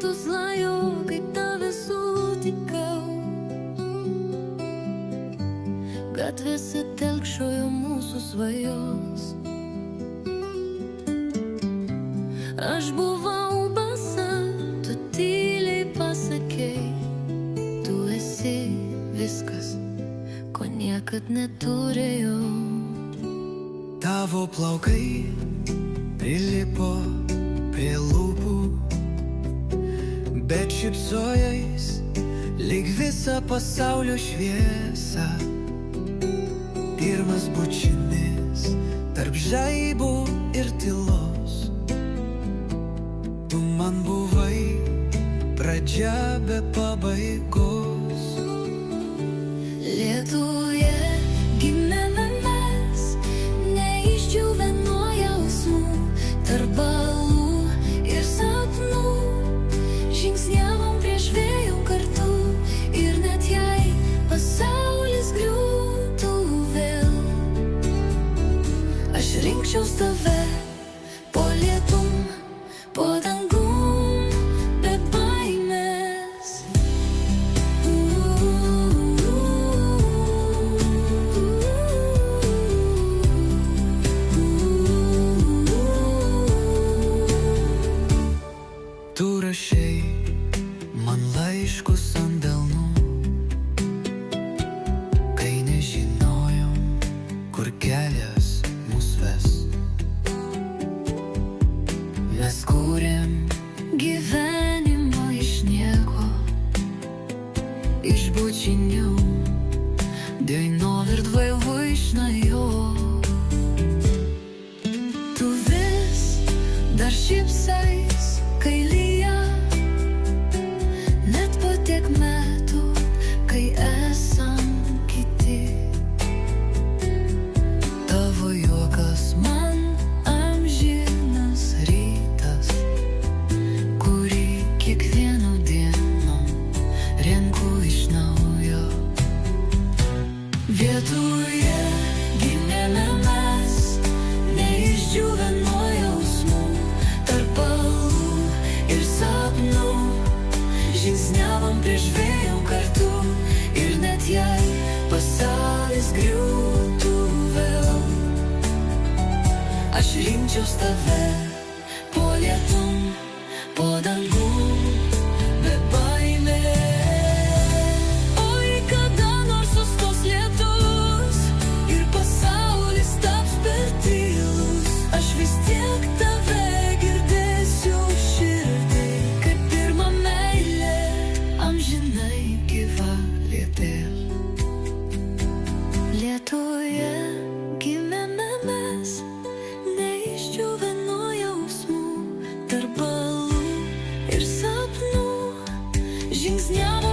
lietus lajo, kai tave sutikau. Gatvėse telkšojo mūsų svajos. Aš buvau basa, tu tyliai pasakei, tu esi viskas, ko niekad neturėjau. Tavo plaukai prilipo prie lūpų, bet šypsojais lyg visą pasaulio šviesą. Pirmas bučinis tarp žaibų ir tylos. Tu man buvai pradžia be pabaigos. Lietuje gimėme mes, neišdžiūvę nuo jausmų, tarp balų ir sapnų. Žingsniavom prieš vėjų kartu, ir net jei pasaulis griūtų vėl, aš rinkčiaus tave po lietum, po dangum, be baimės. Tu rašei man laiškus ant delnų, kai nežinojom, kur kelias mus ves. Mes kūrėm Gyvenimo iš nieko, iš bučinių, dainov ir dvaivaišna jo. Tu vis dar šypsais, kai lyja, net po tiek metų, kai esam kiti. Tavo juokas man amžinas rytas, kurį kiekvieną dieną renku iš naujo. Vietuje gimėme mes, neišdžiūvę nuo jausmų, tarp balų ir sapnų. Žingsniavom prieš vėjų kartu, ir net jei pasaulis griūtų vėl, aš rinkčiaus tave po lietum, po dangum, be baimės. Oi, kada nors sustos lietus ir pasaulis taps per tylus, aš vis tiek tave girdėsiu širdį, kaip pirma meilė, amžinai gyva liepėl. Lietuje gimėme mes, neišdžiūvę nuo jausmų, tarp balų ir sapnų. Žingsniavom